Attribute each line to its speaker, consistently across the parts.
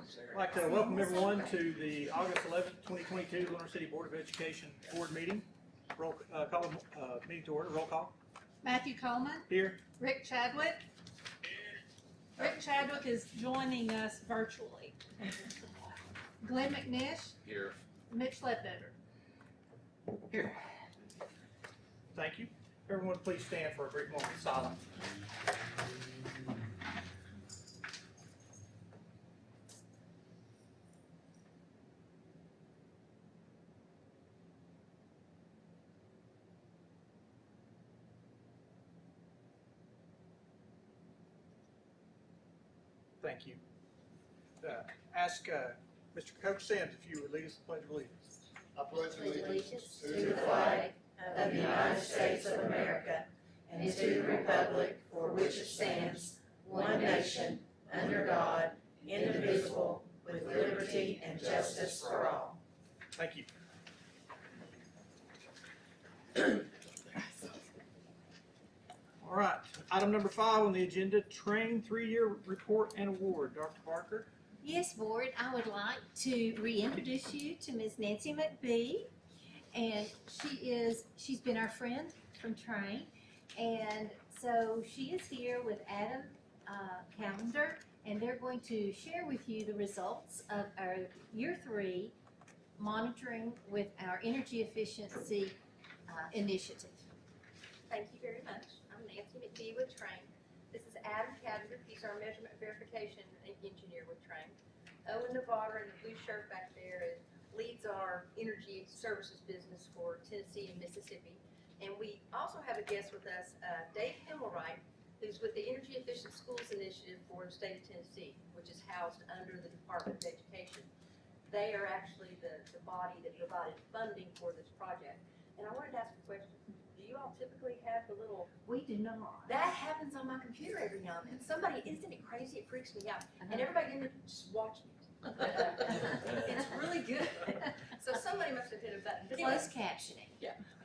Speaker 1: I'd like to welcome everyone to the August 11th, 2022 Lenoir City Board of Education Board meeting. Meeting to order. Roll call.
Speaker 2: Matthew Coleman.
Speaker 1: Here.
Speaker 2: Rick Chadwick. Rick Chadwick is joining us virtually. Glenn McNish.
Speaker 3: Here.
Speaker 2: Mitch Ledbetter.
Speaker 1: Here. Thank you. Everyone please stand for a brief moment of silence. Thank you. Ask Mr. Coach Sims if you would lead us to the Pledge of Allegiance.
Speaker 4: I pledge allegiance to the flag of the United States of America and to the republic for which it stands, one nation, under God, indivisible, with liberty and justice for all.
Speaker 1: Thank you. All right, item number 5 on the agenda, train 3-year report and award. Dr. Barker.
Speaker 5: Yes, Board, I would like to reintroduce you to Ms. Nancy McBee. And she's been our friend from Train. And so she is here with Adam Calendar, and they're going to share with you the results of our year 3 monitoring with our energy efficiency initiative.
Speaker 6: Thank you very much. I'm Nancy McBee with Train. This is Adam Calendar. He's our measurement verification engineer with Train. Owen Navarro in the blue shirt back there leads our energy services business for Tennessee and Mississippi. And we also have a guest with us, Dave Himmelwright, who's with the Energy Efficient Schools Initiative for the state of Tennessee, which is housed under the Department of Education. They are actually the body that provided funding for this project. And I wanted to ask a question. Do you all typically have the little...
Speaker 5: We do not.
Speaker 6: That happens on my computer every now and then. Somebody, isn't it crazy? It freaks me out. And everybody in there just watching it. It's really good. So somebody must have hit a button. But
Speaker 5: Closed captioning.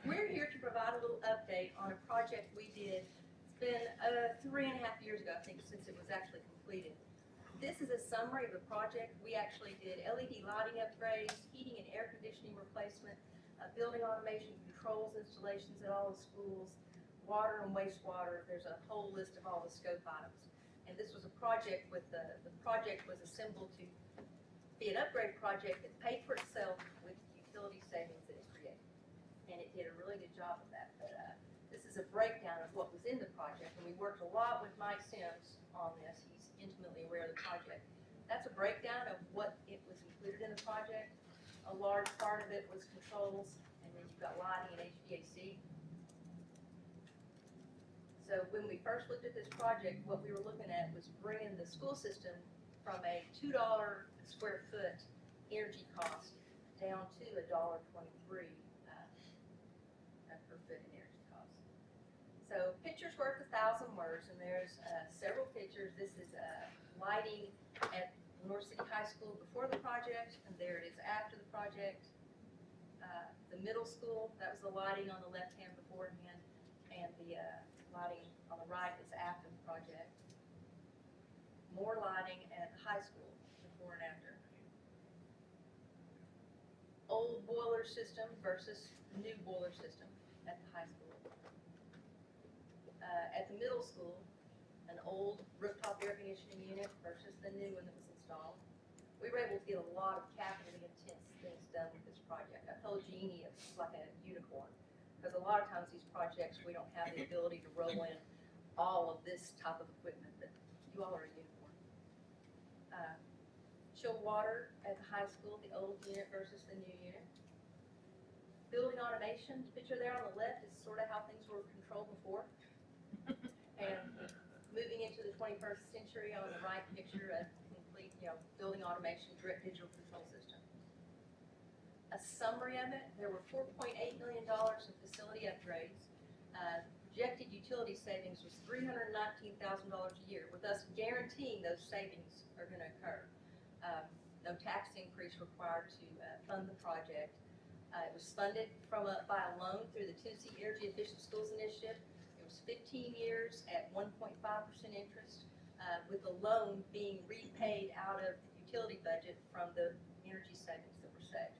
Speaker 6: we're here to provide a little update on a project we did. It's been 3.5 years ago, I think, since it was actually completed. This is a summary of the project. We actually did LED lighting upgrades, heating and air conditioning replacement, building automation controls installations at all the schools, water and wastewater. There's a whole list of all the scope items. And this was a project with the project was assembled to be an upgrade project that paid for itself with utility savings that it created. And it did a really good job of that. But this is a breakdown of what was in the project. And we worked a lot with Mike Sims on this. He's intimately aware of the project. That's a breakdown of what it was included in the project. A large part of it was controls, and then you've got lighting and HVAC. So when we first looked at this project, what we were looking at was bringing the school system from a $2 a square foot energy cost down to $1.23 per foot in energy cost. So pictures worth 1,000 words, and there's several pictures. This is lighting at Lenoir City High School before the project, and there it is after the project. The middle school, that was the lighting on the left hand beforehand, and the lighting on the right is after the project. More lighting at the high school before and after. Old boiler system versus new boiler system at the high school. At the middle school, an old rooftop air conditioning unit versus the new one that was installed. We were able to get a lot of capitally intense things done with this project. I told Jeannie it's like a unicorn, because a lot of times these projects we don't have the ability to roll in all of this type of equipment, but you all are a unicorn. Chilled water at the high school, the old unit versus the new unit. Building automation, the picture there on the left is sort of how things were controlled before. And moving into the 21st century, on the right picture, a complete, building automation, direct digital control system. A summary of it, there were $4.8 million in facility upgrades. Projected utility savings was $319,000 a year, with us guaranteeing those savings are going to occur. No tax increase required to fund the project. It was funded by a loan through the Tennessee Energy Efficient Schools Initiative. It was 15 years at 1.5% interest, with the loan being repaid out of the utility budget from the energy savings that were saved.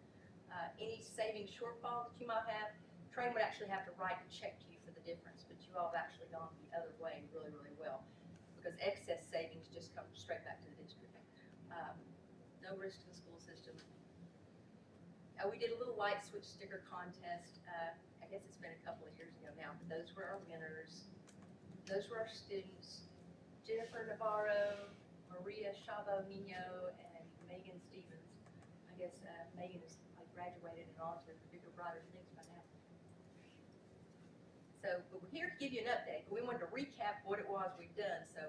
Speaker 6: Any savings shortfall that you might have, Train would actually have to write a check to you for the difference, but you all have actually gone the other way really, really well, because excess savings just come straight back to the district. No risk to the school system. We did a little light switch sticker contest. I guess it's been a couple of years ago now, but those were our winners. Those were our students: Jennifer Navarro, Maria Chavo Nino, and Megan Stevens. I guess Megan is graduated and on to bigger, brighter things by now. So, but we're here to give you an update, but we wanted to recap what it was we've done. So,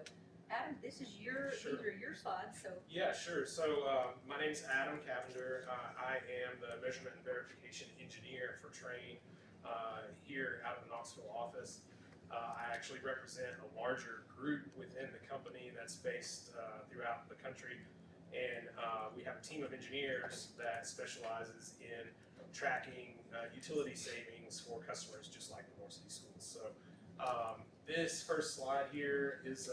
Speaker 6: Adam, this is your,
Speaker 3: Sure.
Speaker 6: these are your slides, so.
Speaker 3: Yeah, sure. So my name is Adam Cavender. I am the measurement and verification engineer for Train here out of the Knoxville office. I actually represent a larger group within the company that's based throughout the country. And we have a team of engineers that specializes in tracking utility savings for customers just like the Moore City Schools. So this first slide here is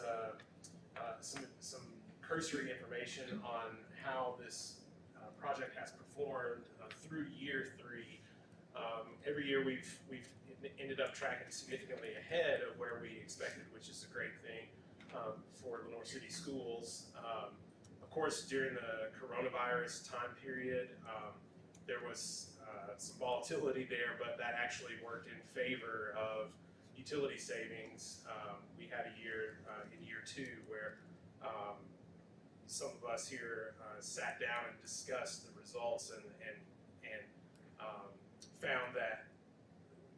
Speaker 3: some cursory information on how this project has performed through year 3. Every year we've ended up tracking significantly ahead of where we expected, which is a great thing for Lenoir City Schools. Of course, during the coronavirus time period, there was some volatility there, but that actually worked in favor of utility savings. We had a year in year 2 where some of us here sat down and discussed the results and found that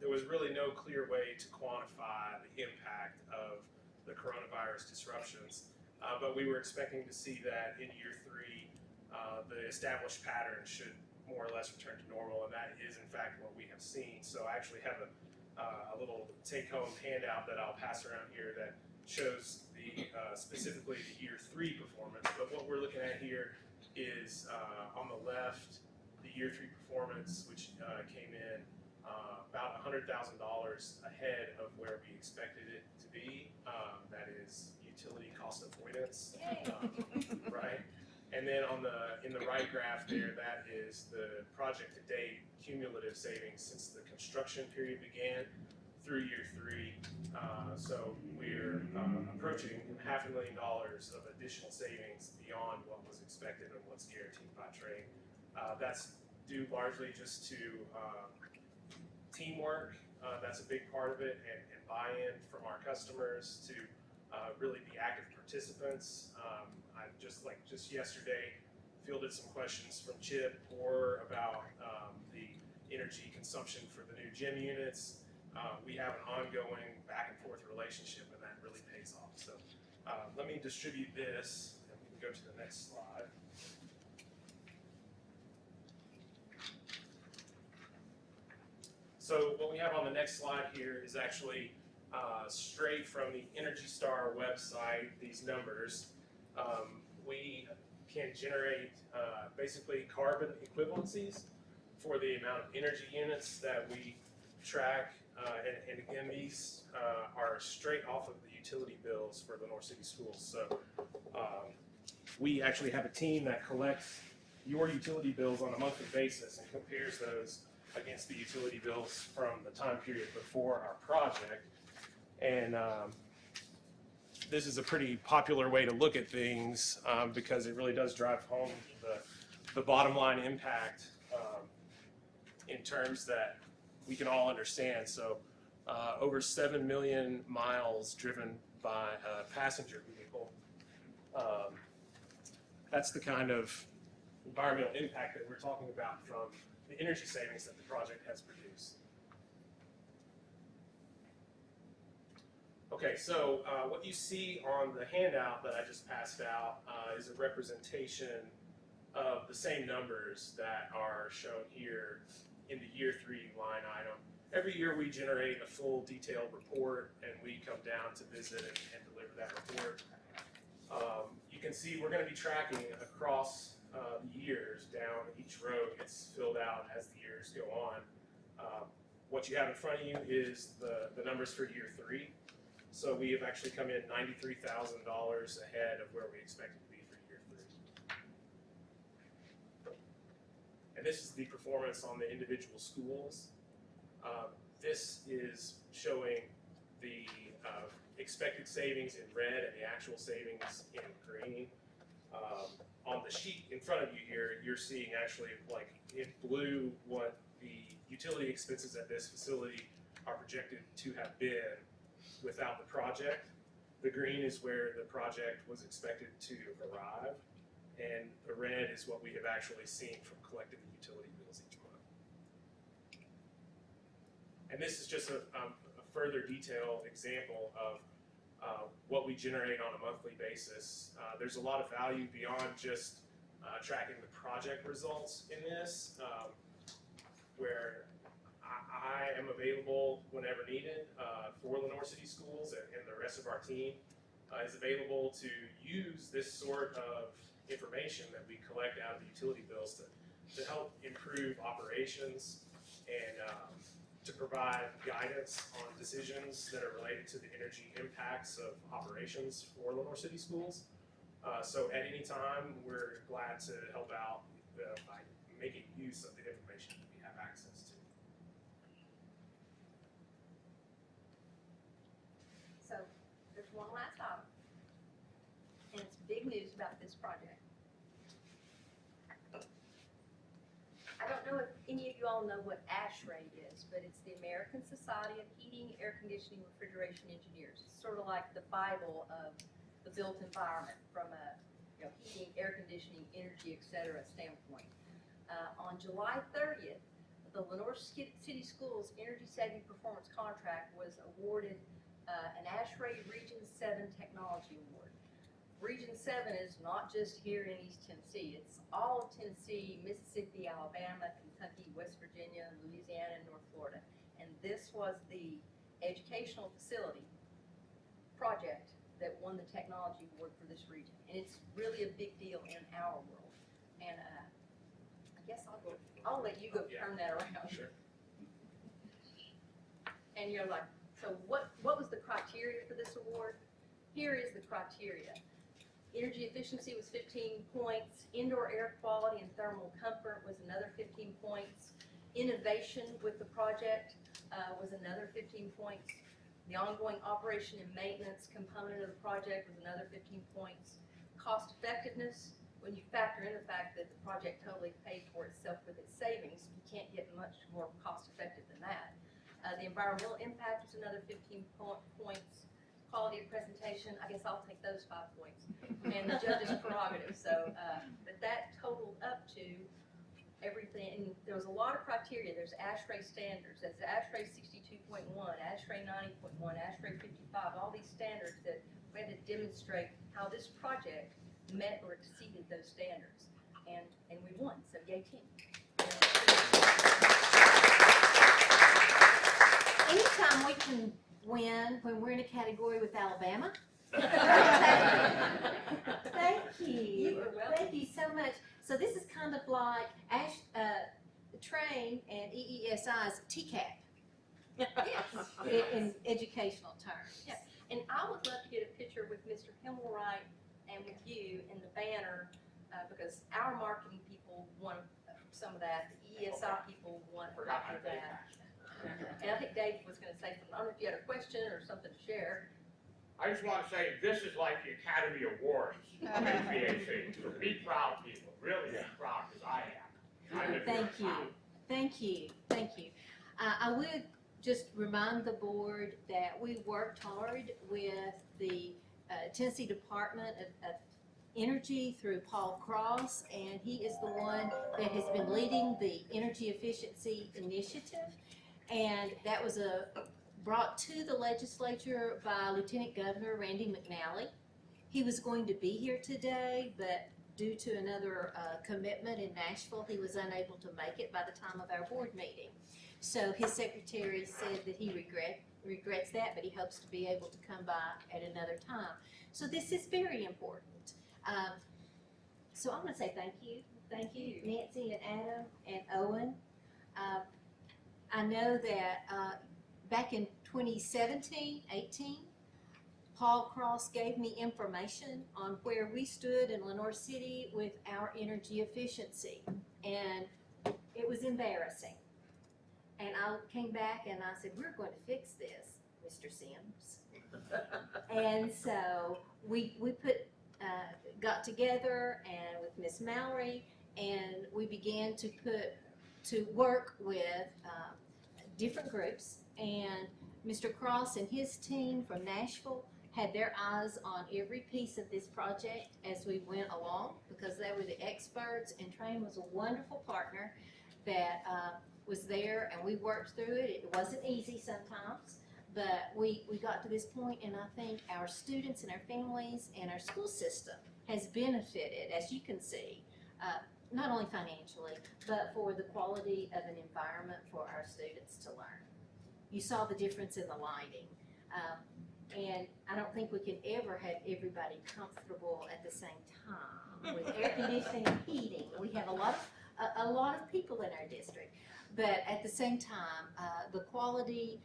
Speaker 3: there was really no clear way to quantify the impact of the coronavirus disruptions. But we were expecting to see that in year 3, the established pattern should more or less return to normal, and that is in fact what we have seen. So I actually have a little take-home handout that I'll pass around here that shows the specifically the year 3 performance. But what we're looking at here is on the left, the year 3 performance, which came in about $100,000 ahead of where we expected it to be. That is utility cost avoidance, right? And then in the right graph there, that is the project to date cumulative savings since the construction period began through year 3. So we're approaching $500,000 of additional savings beyond what was expected and what's guaranteed by Train. That's due largely just to teamwork. That's a big part of it, and buy-in from our customers to really be active participants. I just yesterday fielded some questions from Chip or about the energy consumption for the new gym units. We have an ongoing back and forth relationship, and that really pays off. So let me distribute this, and we can go to the next slide. So what we have on the next slide here is actually straight from the Energy Star website, these numbers. We can generate basically carbon equivalencies for the amount of energy units that we track. And again, these are straight off of the utility bills for Lenoir City Schools. So we actually have a team that collects your utility bills on a monthly basis and compares those against the utility bills from the time period before our project. And this is a pretty popular way to look at things because it really does drive home the bottom line impact in terms that we can all understand. So over 7 million miles driven by a passenger vehicle. That's the kind of environmental impact that we're talking about from the energy savings that the project has produced. Okay, so what you see on the handout that I just passed out is a representation of the same numbers that are shown here in the year 3 line item. Every year we generate a full detailed report, and we come down to visit and deliver that report. You can see we're going to be tracking across the years down each row gets filled out as the years go on. What you have in front of you is the numbers for year 3. So we have actually come in $93,000 ahead of where we expected to be for year 3. and this is the performance on the individual schools. This is showing the expected savings in red and the actual savings in green. On the sheet in front of you here, you're seeing actually like in blue what the utility expenses at this facility are projected to have been without the project. The green is where the project was expected to arrive, and the red is what we have actually seen from collecting the utility bills each month. And this is just a further detailed example of what we generate on a monthly basis. There's a lot of value beyond just tracking the project results in this, where I am available whenever needed for Lenoir City Schools, and the rest of our team is available to use this sort of information that we collect out of the utility bills to help improve operations and to provide guidance on decisions that are related to the energy impacts of operations for Lenoir City Schools. So at any time, we're glad to help out by making use of the information that we have access to.
Speaker 6: So there's one last item, and it's big news about this project. I don't know if any of you all know what ASHRAE is, but it's the American Society of Heating, Air Conditioning, Refrigeration Engineers. It's sort of like the Bible of the built environment from a heating, air conditioning, energy, etc. standpoint. On July 30th, the Lenoir City Schools Energy Saving Performance Contract was awarded an ASHRAE Region 7 Technology Award. Region 7 is not just here in East Tennessee, it's all of Tennessee, Mississippi, Alabama, Kentucky, West Virginia, Louisiana, and North Florida. And this was the educational facility project that won the technology award for this region. And it's really a big deal in our world. And I guess I'll let you go turn that around.
Speaker 3: Sure.
Speaker 6: And you're like, so what was the criteria for this award? Here is the criteria. Energy efficiency was 15 points. Indoor air quality and thermal comfort was another 15 points. Innovation with the project was another 15 points. The ongoing operation and maintenance component of the project was another 15 points. Cost effectiveness, when you factor in the fact that the project totally paid for itself with its savings, you can't get much more cost effective than that. The environmental impact was another 15 points. Quality of presentation, I guess I'll take those 5 points. And the judge's prerogative. So, but that totaled up to everything. And there was a lot of criteria. There's ASHRAE standards. There's ASHRAE 62.1, ASHRAE 90.1, ASHRAE 55. All these standards that we had to demonstrate how this project met or exceeded those standards. And we won. So yay team.
Speaker 5: Anytime we can win when we're in a category with Alabama. Thank you.
Speaker 6: You are welcome.
Speaker 5: Thank you so much. So this is kind of like Train and EESI's TCAP
Speaker 6: Yes.
Speaker 5: in educational terms.
Speaker 6: Yeah. And I would love to get a picture with Mr. Himmelwright and with you in the banner, because our marketing people want some of that, the EESI people want a lot of that. And I think Dave was gonna say something, I don't know if you had a question or something to share.
Speaker 7: I just want to say, this is like the Academy Awards of HVAC. So be proud, people, really be proud, because I am. I'm just
Speaker 5: Thank you.
Speaker 7: proud.
Speaker 5: Thank you. Thank you. I would just remind the board that we worked hard with the Tennessee Department of Energy through Paul Cross, and he is the one that has been leading the Energy Efficiency Initiative. And that was brought to the legislature by Lieutenant Governor Randy McNally. He was going to be here today, but due to another commitment in Nashville, he was unable to make it by the time of our board meeting. So his secretary said that he regrets that, but he hopes to be able to come by at another time. So this is very important. So I'm going to say thank you. Thank you, Nancy and Adam and Owen. I know that back in 2017-18, Paul Cross gave me information on where we stood in Lenoir City with our energy efficiency. And it was embarrassing. And I came back and I said, we're going to fix this, Mr. Sims. And so we got together and with Miss Mallory, and we began to work with different groups. And Mr. Cross and his team from Nashville had their eyes on every piece of this project as we went along, because they were the experts, and Train was a wonderful partner that was there, and we worked through it. It wasn't easy sometimes, but we got to this point, and I think our students and our families and our school system has benefited, as you can see, not only financially, but for the quality of an environment for our students to learn. You saw the difference in the lighting. And I don't think we can ever have everybody comfortable at the same time with air conditioning and heating. We have a lot of people in our district, but at the same time, the quality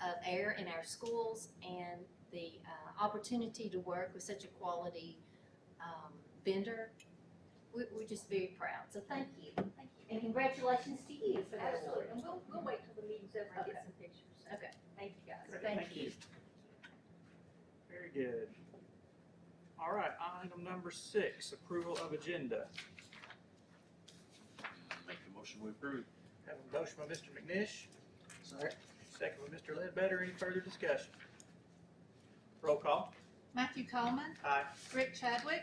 Speaker 5: of air in our schools and the opportunity to work with such a quality vendor, we're just very proud. So thank you. Thank you. And congratulations to you for that award.
Speaker 6: Absolutely, and we'll wait till the meeting's over and get
Speaker 5: Okay.
Speaker 6: some pictures.
Speaker 5: Okay.
Speaker 6: Thank you, guys.
Speaker 1: Great,
Speaker 5: Thank you.
Speaker 1: Very good. All right, item number 6, approval of agenda.
Speaker 8: Make the motion we approve.
Speaker 1: Have a motion by Mr. McNish,
Speaker 8: Second.
Speaker 1: second by Mr. Ledbetter. Any further discussion? Roll call.
Speaker 2: Matthew Coleman,
Speaker 1: Aye.
Speaker 2: Rick Chadwick,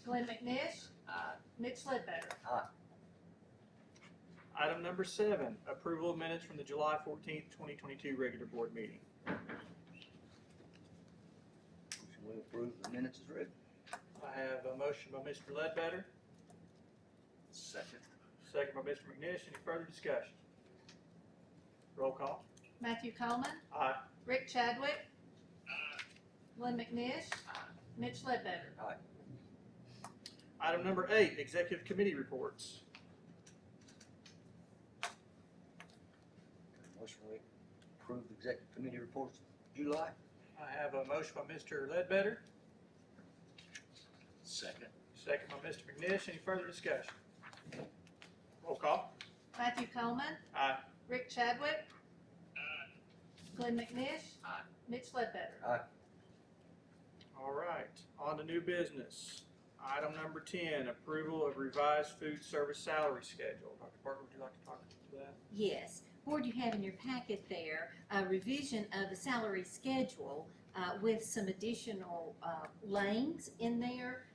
Speaker 2: Glenn McNish, Mitch Ledbetter.
Speaker 1: Item number 7, approval of minutes from the July 14th, 2022 regular board meeting.
Speaker 8: Motion we approve the minutes is read.
Speaker 1: I have a motion by Mr. Ledbetter,
Speaker 8: Second.
Speaker 1: second by Mr. McNish. Any further discussion? Roll call.
Speaker 2: Matthew Coleman,
Speaker 1: Aye.
Speaker 2: Rick Chadwick, Glenn McNish, Mitch Ledbetter.
Speaker 1: Item number 8, executive committee reports.
Speaker 8: Motion we approve the executive committee reports July.
Speaker 1: I have a motion by Mr. Ledbetter,
Speaker 8: Second.
Speaker 1: second by Mr. McNish. Any further discussion? Roll call.
Speaker 2: Matthew Coleman,
Speaker 1: Aye.
Speaker 2: Rick Chadwick, Glenn McNish,
Speaker 8: Aye.
Speaker 2: Mitch Ledbetter.
Speaker 1: All right, on to new business. Item number 10, approval of revised food service salary schedule. Dr. Parker, would you like to talk to that?
Speaker 5: Yes. Board, you have in your packet there a revision of the salary schedule with some additional lanes in there.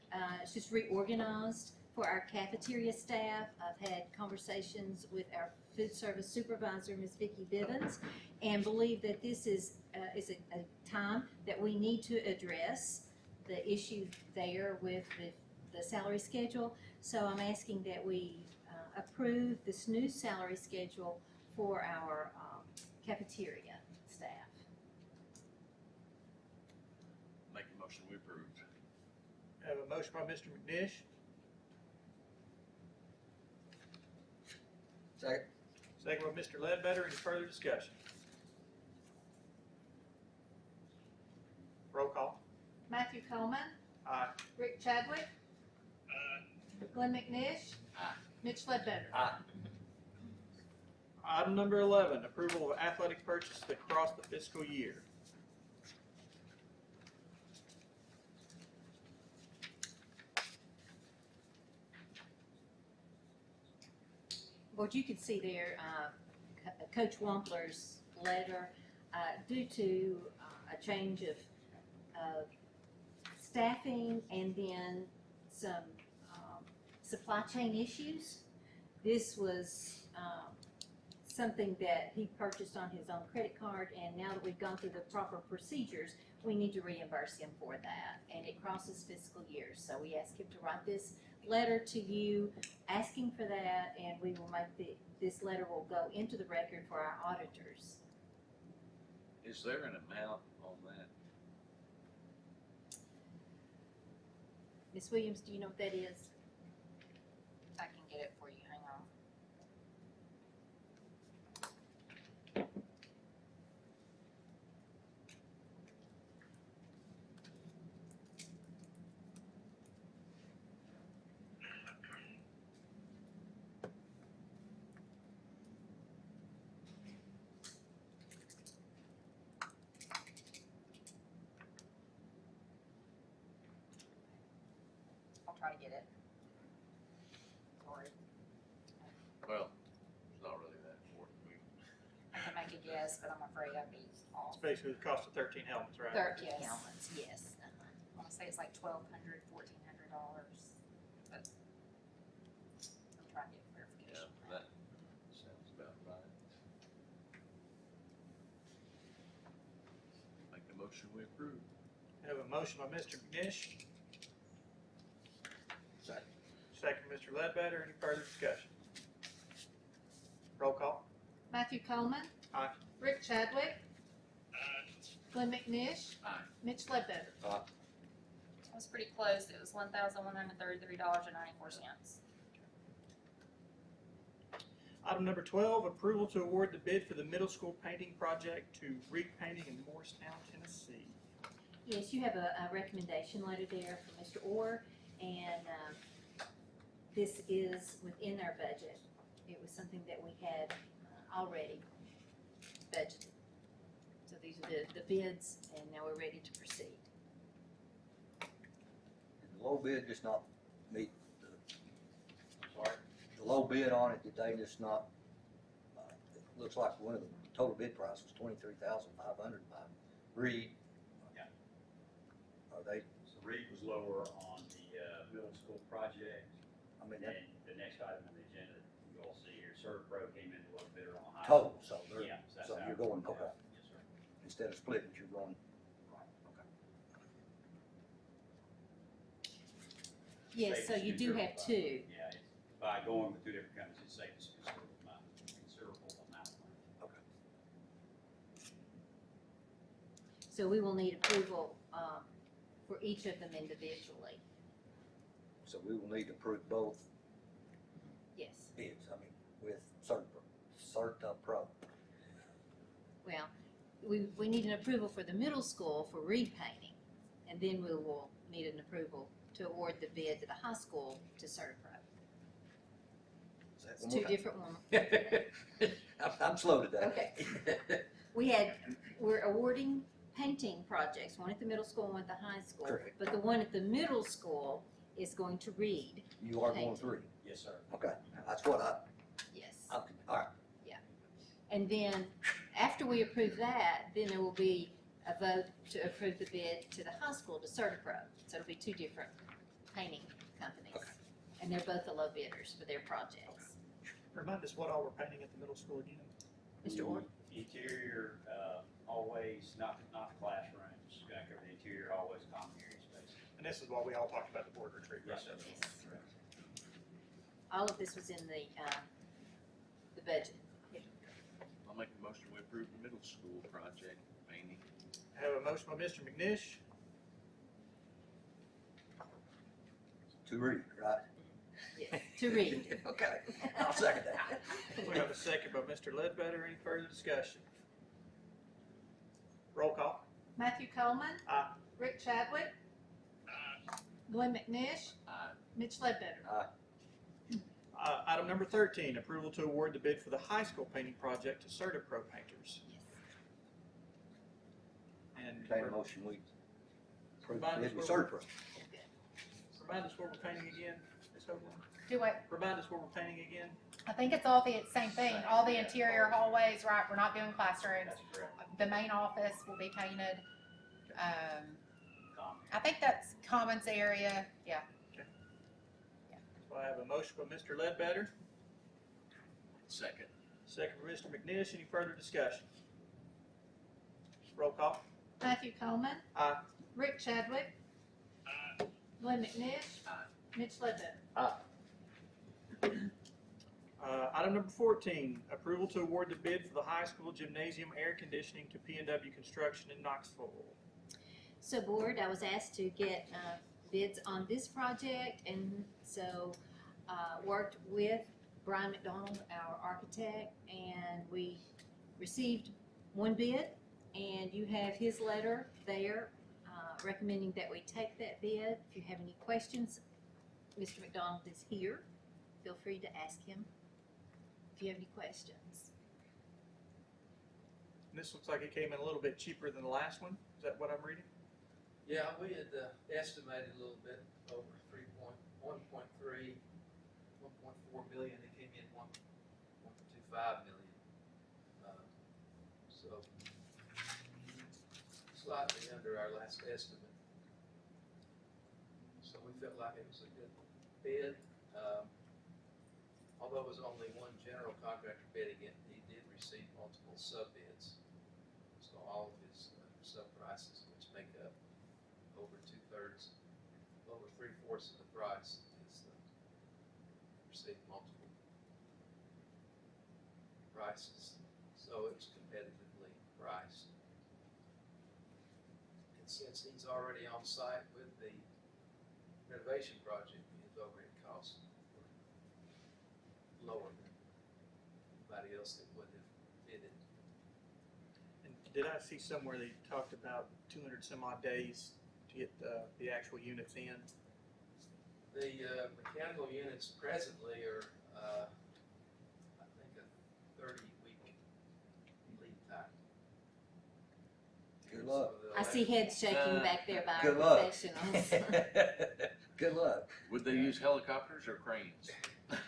Speaker 5: It's just reorganized for our cafeteria staff. I've had conversations with our food service supervisor, Ms. Vicki Bivens, and believe that this is a time that we need to address the issue there with the salary schedule. So I'm asking that we approve this new salary schedule for our cafeteria staff.
Speaker 8: Make a motion we approve.
Speaker 1: I have a motion by Mr. McNish,
Speaker 8: Second.
Speaker 1: second by Mr. Ledbetter. Any further discussion? Roll call.
Speaker 2: Matthew Coleman,
Speaker 1: Aye.
Speaker 2: Rick Chadwick, Glenn McNish, Mitch Ledbetter.
Speaker 1: Item number 11, approval of athletic purchases across the fiscal year.
Speaker 5: Board, you can see there Coach Wampler's letter due to a change of staffing and then some supply chain issues. This was something that he purchased on his own credit card, and now that we've gone through the proper procedures, we need to reimburse him for that, and it crosses fiscal years. So we asked him to write this letter to you asking for that, and we will make this letter will go into the record for our auditors.
Speaker 8: Is there an amount on that?
Speaker 5: Ms. Williams, do you know what that is? I can get it for you, hang on.
Speaker 9: try to get it. Sorry.
Speaker 10: Well, it's not really that important.
Speaker 9: I can make a guess, but I'm afraid I'd be off.
Speaker 1: It's basically the cost of 13 helmets, right?
Speaker 9: 13
Speaker 5: Yes.
Speaker 9: helmets, yes. I want to say it's like $1,200, $1,400, but I'm trying to get clarification.
Speaker 10: Yeah, that sounds about right. Make a motion, we approve.
Speaker 1: We have a motion by Mr. McNish,
Speaker 8: Second.
Speaker 1: second Mr. Ledbetter. Any further discussion? Roll call.
Speaker 2: Matthew Coleman.
Speaker 1: Aye.
Speaker 2: Rick Chadwick. Glenn McNish.
Speaker 10: Aye.
Speaker 2: Mitch Ledbetter.
Speaker 9: It was pretty close. It was $1,133.94.
Speaker 1: Item number 12, approval to award the bid for the middle school painting project to Wreak Painting in Morristown, Tennessee.
Speaker 5: Yes, you have a recommendation letter there from Mr. Orr, and this is within our budget. It was something that we had already budgeted. So these are the bids, and now we're ready to proceed.
Speaker 8: Did the low bid just not meet the low bid on it, did they just not, it looks like one of the total bid price was $23,500 by Reed.
Speaker 11: Yeah.
Speaker 8: Are they,
Speaker 11: So Wreak was lower on the middle school project,
Speaker 8: I mean,
Speaker 11: and
Speaker 8: that
Speaker 11: the next item on the agenda, you'll see here, Pro came in a little better on high.
Speaker 8: total, so they're,
Speaker 11: Yeah, that's
Speaker 8: so
Speaker 11: how
Speaker 8: you're
Speaker 11: it
Speaker 8: going,
Speaker 11: worked
Speaker 8: okay,
Speaker 11: out. Yes, sir.
Speaker 8: instead of splitting, you're going,
Speaker 11: Right.
Speaker 8: okay.
Speaker 5: Yes, so
Speaker 11: Saved us
Speaker 5: you do have
Speaker 11: considerable
Speaker 5: two.
Speaker 11: Yeah, it's, by going with two different companies, it saved us considerable amount of money.
Speaker 8: Okay.
Speaker 5: So we will need approval for each of them individually.
Speaker 8: So we will need to approve both
Speaker 5: Yes.
Speaker 8: bids, I mean, with Pro.
Speaker 5: Well, we need an approval for the middle school for repainting, and then we will need an approval to award the bid to the high school to CertaPro.
Speaker 8: Is that
Speaker 5: It's
Speaker 8: one
Speaker 5: two
Speaker 8: more time?
Speaker 5: different ones.
Speaker 8: I'm slow today.
Speaker 5: Okay. We're awarding painting projects, one at the middle school and one at the high school.
Speaker 8: Correct.
Speaker 5: But the one at the middle school is going to read,
Speaker 8: You are going
Speaker 5: Painting.
Speaker 8: three,
Speaker 11: Yes, sir.
Speaker 8: okay, that's what
Speaker 5: yes.
Speaker 8: all right,
Speaker 5: And then, after we approve that, then there will be a vote to approve the bid to the high school to CertaPro. So it'll be two different painting companies.
Speaker 8: Okay.
Speaker 5: And they're both the low bidders for their projects.
Speaker 1: Remind us what all we're painting at the middle school again.
Speaker 5: Mr. Orr?
Speaker 11: Interior, always, not the classrooms, gonna cover the interior, always common area space.
Speaker 1: And this is what we all talked about at the board retreat, right?
Speaker 11: Yes, sir.
Speaker 5: All of this was in the budget.
Speaker 10: I'll make a motion, we approve the middle school project painting.
Speaker 1: I have a motion by Mr. McNish,
Speaker 8: to read, right?
Speaker 5: Yes. To read.
Speaker 8: Okay, I'll second that.
Speaker 1: we have a second by Mr. Ledbetter. Any further discussion? Roll call.
Speaker 2: Matthew Coleman.
Speaker 1: Aye.
Speaker 2: Rick Chadwick. Glenn McNish.
Speaker 10: Aye.
Speaker 2: Mitch Ledbetter.
Speaker 1: Item number 13, approval to award the bid for the high school painting project to CertaPro painters. And
Speaker 8: Entertain a motion, we approve the
Speaker 1: Remind us
Speaker 8: bid with
Speaker 1: where
Speaker 8: CertaPro.
Speaker 1: remind us what we're painting again, Ms. Hoagland.
Speaker 12: Do what?
Speaker 1: Remind us what we're painting again.
Speaker 12: I think it's all the same thing, all the interior hallways, right, we're not doing classrooms.
Speaker 11: That's correct.
Speaker 12: The main office will be painted.
Speaker 11: Common.
Speaker 12: I think that's commons area, yeah.
Speaker 1: So I have a motion by Mr. Ledbetter,
Speaker 10: Second.
Speaker 1: second by Mr. McNish. Any further discussion? Roll call.
Speaker 2: Matthew Coleman.
Speaker 1: Aye.
Speaker 2: Rick Chadwick. Glenn McNish.
Speaker 10: Aye.
Speaker 2: Mitch Ledbetter.
Speaker 1: Item number 14, approval to award the bid for the high school gymnasium air conditioning to P&W Construction in Knoxville.
Speaker 5: So board, I was asked to get bids on this project, and so worked with Brian McDonald, our architect, and we received one bid, and you have his letter there recommending that we take that bid. If you have any questions, Mr. McDonald is here. Feel free to ask him if you have any questions.
Speaker 1: And this looks like it came in a little bit cheaper than the last one. Is that what I'm reading?
Speaker 13: Yeah, we had estimated a little bit over 3.1 1.4 million, it came in 1.25 million. So slightly under our last estimate. So we felt like it was a good bid. Although it was only one general contractor bidding it, he did receive multiple sub bids. So all of his sub prices, which make up over 2/3, over 3/4 of the price, is received multiple prices. So it was competitively priced. And since he's already on site with the renovation project, his overhead costs were lower than anybody else that would have bid it.
Speaker 1: And did I see somewhere they talked about 200 some odd days to get the actual units in?
Speaker 13: The mechanical units presently are, I think, a 30-week lead time.
Speaker 8: Good luck.
Speaker 5: I see heads shaking back there by our
Speaker 8: Good luck.
Speaker 5: professionals.
Speaker 8: Good luck.
Speaker 10: Would they use helicopters or cranes?
Speaker 13: Well,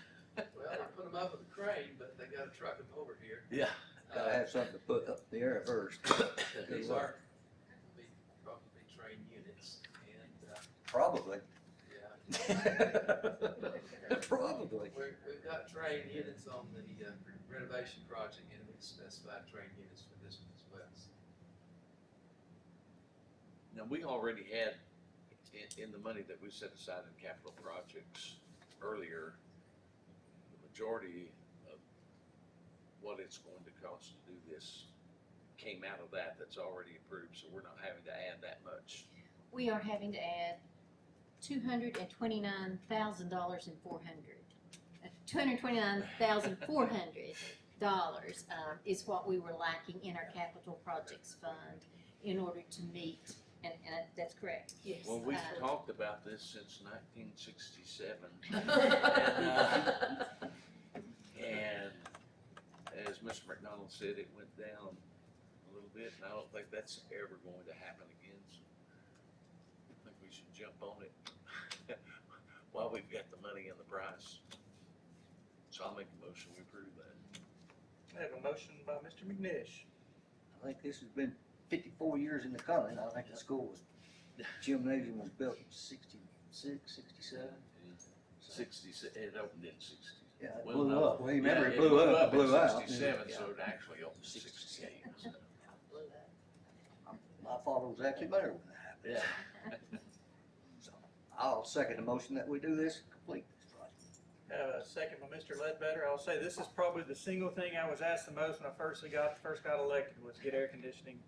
Speaker 13: they put them up with a crane, but they gotta truck them over here.
Speaker 10: Yeah.
Speaker 8: Gotta have something to put up in the air first.
Speaker 13: These are probably trained units, and,
Speaker 8: Probably.
Speaker 13: yeah.
Speaker 8: Probably.
Speaker 13: We've got trained units on the renovation project, and we've specified trained units for this one as well.
Speaker 10: Now, we already had, in the money that we set aside in capital projects earlier, the majority of what it's going to cost to do this came out of that's already approved, so we're not having to add that much.
Speaker 5: We are having to add $229,400. $229,400 is what we were lacking in our capital projects fund in order to meet, and that's correct. Yes.
Speaker 10: Well, we've talked about this since 1967. And as Mr. McDonald said, it went down a little bit, and I don't think that's ever going to happen again. So I think we should jump on it while we've got the money and the price. So I'll make a motion, we approve that.
Speaker 1: I have a motion by Mr. McNish.
Speaker 8: I think this has been 54 years in the coming. I think the school was, gymnasium was built in 66, 67.
Speaker 10: 60, it opened in 60.
Speaker 8: Yeah, it
Speaker 10: Well,
Speaker 8: blew
Speaker 10: no.
Speaker 8: up. Well, you remember
Speaker 10: Yeah,
Speaker 8: it blew up, it
Speaker 10: in
Speaker 8: blew out.
Speaker 10: 67,
Speaker 8: Yeah.
Speaker 10: so it actually opened in 68. So.
Speaker 8: I thought it was actually better when that happened.
Speaker 10: Yeah.
Speaker 8: So I'll second the motion that we do this, complete this project.
Speaker 1: Have a second by Mr. Ledbetter. I'll say this is probably the single thing I was asked the most when I first got elected was get air conditioning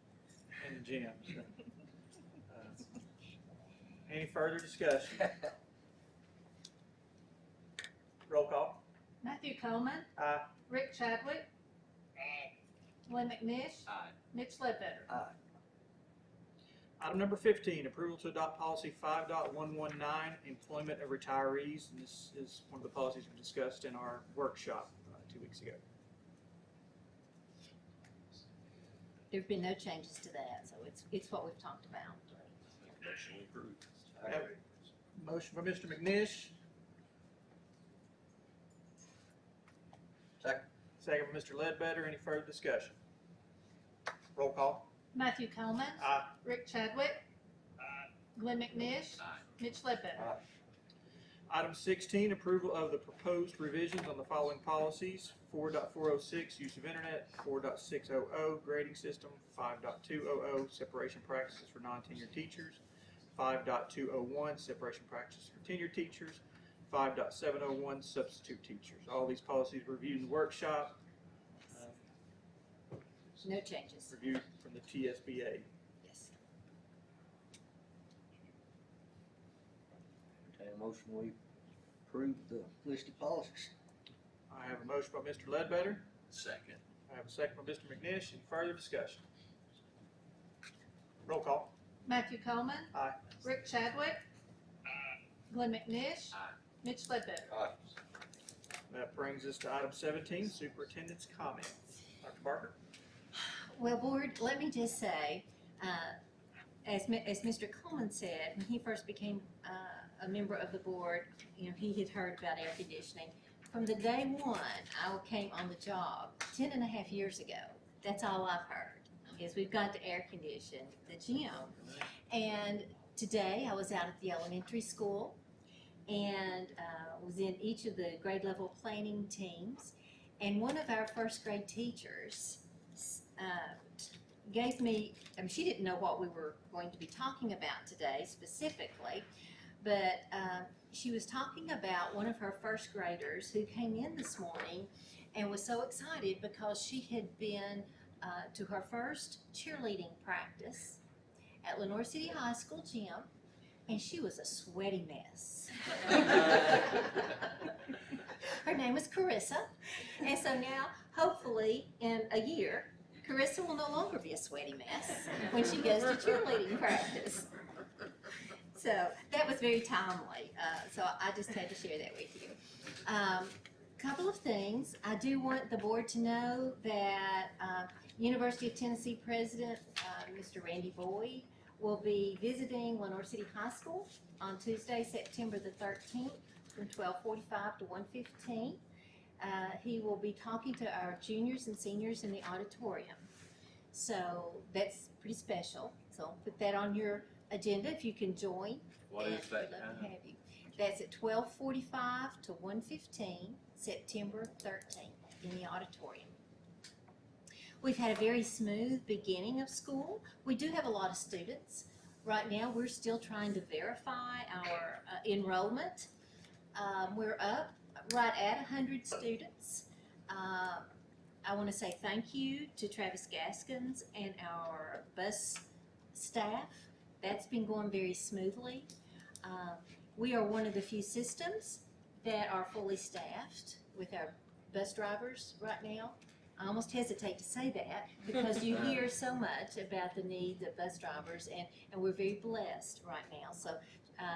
Speaker 1: in the gym. So, any further discussion? Roll call.
Speaker 2: Matthew Coleman.
Speaker 1: Aye.
Speaker 2: Rick Chadwick. Glenn McNish.
Speaker 10: Aye.
Speaker 2: Mitch Ledbetter.
Speaker 8: Aye.
Speaker 1: Item number 15, approval to adopt policy 5.119, employment of retirees. And this is one of the policies we discussed in our workshop 2 weeks ago.
Speaker 5: There've been no changes to that, so it's what we've talked about.
Speaker 10: Motion we approve.
Speaker 1: Have a motion by Mr. McNish,
Speaker 8: Second.
Speaker 1: second by Mr. Ledbetter. Any further discussion? Roll call.
Speaker 2: Matthew Coleman.
Speaker 1: Aye.
Speaker 2: Rick Chadwick. Glenn McNish.
Speaker 10: Aye.
Speaker 2: Mitch Ledbetter.
Speaker 1: Item 16, approval of the proposed revisions on the following policies: 4.406, use of internet; 4.600, grading system; 5.200, separation practices for non-tenured teachers; 5.201, separation practices for tenured teachers; 5.701, substitute teachers. All these policies were reviewed in the workshop.
Speaker 5: No changes.
Speaker 1: Reviewed from the TSBA.
Speaker 5: Yes.
Speaker 8: Entertain a motion, we approve the listed policies.
Speaker 1: I have a motion by Mr. Ledbetter.
Speaker 10: Second.
Speaker 1: I have a second by Mr. McNish. Any further discussion? Roll call.
Speaker 2: Matthew Coleman.
Speaker 1: Aye.
Speaker 2: Rick Chadwick. Glenn McNish.
Speaker 10: Aye.
Speaker 2: Mitch Ledbetter.
Speaker 8: Aye.
Speaker 1: That brings us to item 17, superintendent's comments. Dr. Barker?
Speaker 5: Well, Board, let me just say, as Mr. Coleman said, when he first became a member of the board, he had heard about air conditioning. From the day one, I came on the job 10 and a half years ago. That's all I've heard, is we've got to air condition the gym. And today, I was out at the elementary school and was in each of the grade level planning teams. And one of our first grade teachers gave me, she didn't know what we were going to be talking about today specifically, but she was talking about one of her first graders who came in this morning and was so excited because she had been to her first cheerleading practice at Lenoir City High School gym, and she was a sweaty mess. Her name was Carissa, and so now, hopefully, in a year, Carissa will no longer be a sweaty mess when she goes to cheerleading practice. So that was very timely, so I just had to share that with you. Couple of things. I do want the board to know that University of Tennessee President Mr. Randy Boyd will be visiting Lenoir City High School on Tuesday, September the 13th from 12:45 to 1:15. He will be talking to our juniors and seniors in the auditorium. So that's pretty special. So put that on your agenda if you can join.
Speaker 10: What is that
Speaker 5: We'd love to
Speaker 10: time?
Speaker 5: have you. That's at 12:45 to 1:15, September 13th in the auditorium. We've had a very smooth beginning of school. We do have a lot of students. Right now, we're still trying to verify our enrollment. We're up right at 100 students. I want to say thank you to Travis Gaskins and our bus staff. That's been going very smoothly. We are one of the few systems that are fully staffed with our bus drivers right now. I almost hesitate to say that because you hear so much about the needs of bus drivers, and we're very blessed right now. So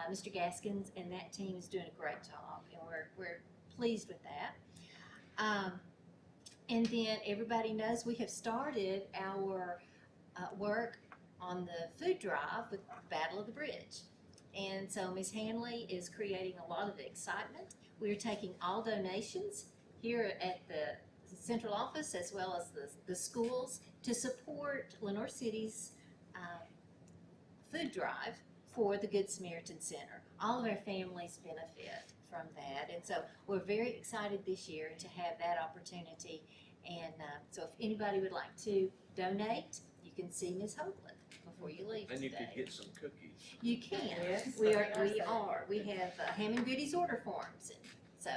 Speaker 5: Mr. Gaskins and that team is doing a great job, and we're pleased with that. And then everybody knows we have started our work on the food drive with Battle of the Bridge. And so Ms. Hanley is creating a lot of excitement. We are taking all donations here at the central office as well as the schools to support Lenoir City's food drive for the Good Samaritan Center. All of our families benefit from that, and so we're very excited this year to have that opportunity. And so if anybody would like to donate, you can see Ms. Hoagland before you leave
Speaker 10: And you
Speaker 5: today.
Speaker 10: could get some cookies.
Speaker 5: You can.
Speaker 4: Yes.
Speaker 5: We are. We have ham and goodies order forms, and so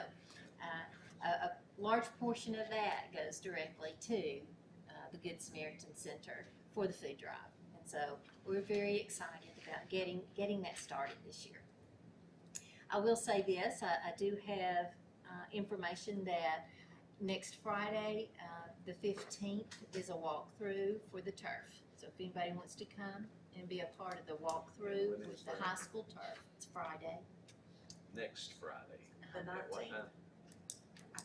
Speaker 5: a large portion of that goes directly to the Good Samaritan Center for the food drive, and so we're very excited about getting that started this year. I will say this: I do have information that next Friday, the 15th, is a walkthrough for the turf. So if anybody wants to come and be a part of the walkthrough with the high school turf, it's Friday.
Speaker 10: Next Friday.
Speaker 4: The
Speaker 10: At what
Speaker 4: 19th.
Speaker 10: time?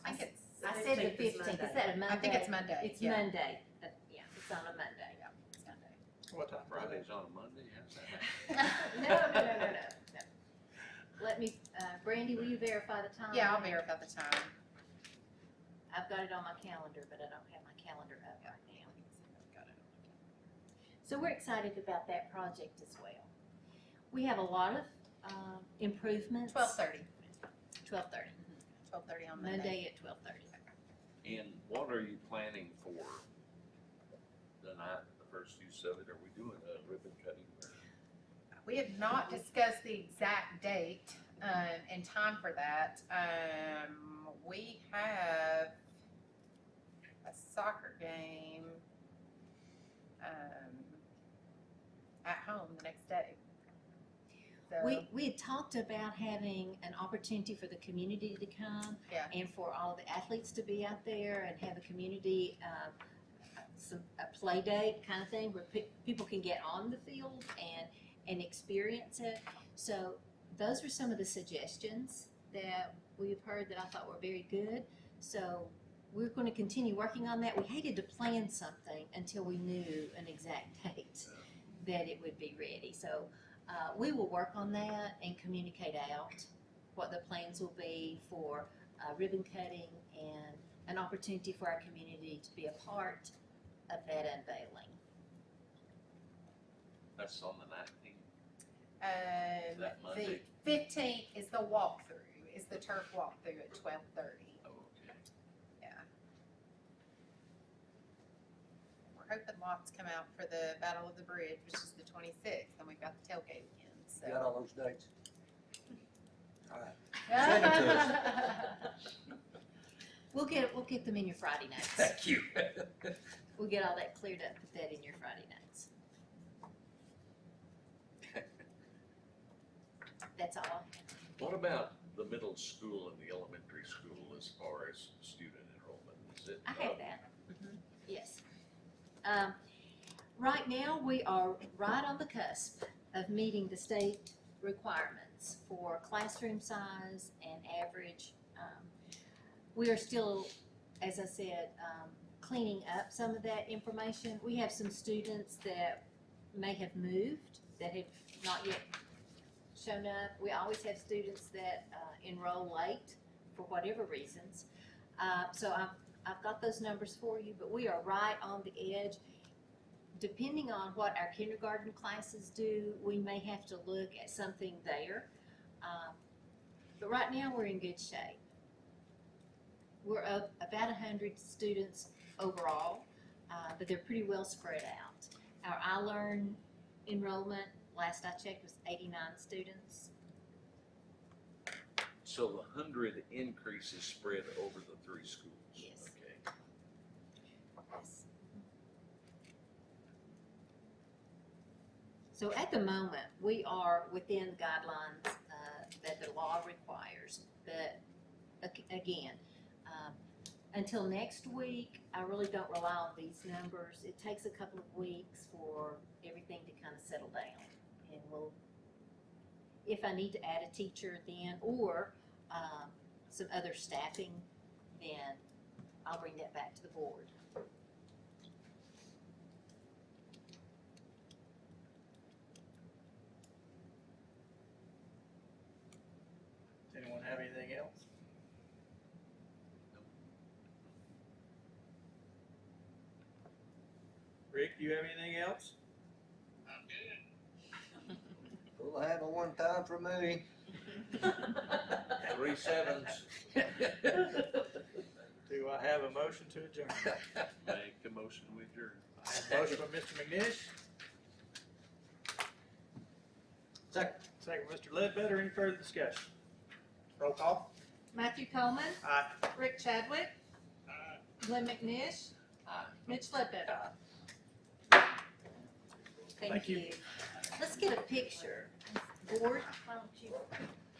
Speaker 12: I think it's,
Speaker 5: I said the 15th. Is that a Monday?
Speaker 12: I think it's Monday.
Speaker 5: It's
Speaker 12: yeah.
Speaker 5: Monday. Yeah, it's on a Monday.
Speaker 12: It's Monday.
Speaker 1: What time?
Speaker 10: Friday's on a Monday, how's that?
Speaker 5: No. Let me, Brandy, will you verify the time?
Speaker 12: Yeah, I'll verify the time.
Speaker 5: I've got it on my calendar, but I don't have my calendar up right now. So we're excited about that project as well. We have a lot of improvements.
Speaker 12: 12:30.
Speaker 5: 12:30.
Speaker 12: 12:30 on Monday.
Speaker 5: Monday at 12:30.
Speaker 10: And what are you planning for the night, the first use of it? Are we doing a ribbon cutting?
Speaker 12: We have not discussed the exact date and time for that. We have a soccer game at home the next day. So,
Speaker 5: We had talked about having an opportunity for the community to come
Speaker 12: Yeah.
Speaker 5: and for all the athletes to be out there and have a community, a play date kind of thing where people can get on the field and experience it. So those were some of the suggestions that we've heard that I thought were very good. So we're going to continue working on that. We hated to plan something until we knew an exact date that it would be ready. So We will work on that and communicate out what the plans will be for ribbon cutting and an opportunity for our community to be a part of that unveiling.
Speaker 10: That's on the 19th. That
Speaker 12: The
Speaker 10: Monday?
Speaker 12: 15th is the walkthrough, is the turf walkthrough at 12:30.
Speaker 10: Oh, okay.
Speaker 12: Yeah. We're hoping lots come out for the Battle of the Bridge, which is the 26th, and we've got the tailgate again, so.
Speaker 8: Got all those dates? All right. Send them to us.
Speaker 5: We'll get them in your Friday nights.
Speaker 8: Thank you.
Speaker 5: We'll get all that cleared up, put that in your Friday nights. That's all I have.
Speaker 10: What about the middle school and the elementary school as far as student enrollment? Is it?
Speaker 5: I have that. Yes. Right now, we are right on the cusp of meeting the state requirements for classroom size and average. We are still, as I said, cleaning up some of that information. We have some students that may have moved that have not yet shown up. We always have students that enroll late for whatever reasons. So I've got those numbers for you, but we are right on the edge. Depending on what our kindergarten classes do, we may have to look at something there. But right now, we're in good shape. We're up about 100 students overall, but they're pretty well spread out. Our iLearn enrollment, last I checked, was 89 students.
Speaker 10: So the 100 increase is spread over the 3 schools?
Speaker 5: Yes.
Speaker 10: Okay.
Speaker 5: Yes. So So at the moment, we are within the guidelines that the law requires. But again, until next week, I really don't rely on these numbers. It takes a couple of weeks for everything to kind of settle down. And we'll, if I need to add a teacher then, or some other staffing, then I'll bring that back to the board.
Speaker 1: Does anyone have anything else? Rick, do you have anything else?
Speaker 8: Pull the handle one time for me.
Speaker 10: 3 sevens.
Speaker 1: Do I have a motion to adjourn?
Speaker 10: Make the motion to adjourn.
Speaker 1: I have a motion by Mr. McNish,
Speaker 8: Second.
Speaker 1: second by Mr. Ledbetter. Any further discussion? Roll call.
Speaker 2: Matthew Coleman,
Speaker 1: Aye.
Speaker 2: Rick Chadwick, Glenn McNish,
Speaker 10: Aye.
Speaker 2: Mitch Ledbetter.
Speaker 1: Thank you.
Speaker 5: Let's get a picture. Board, why don't you?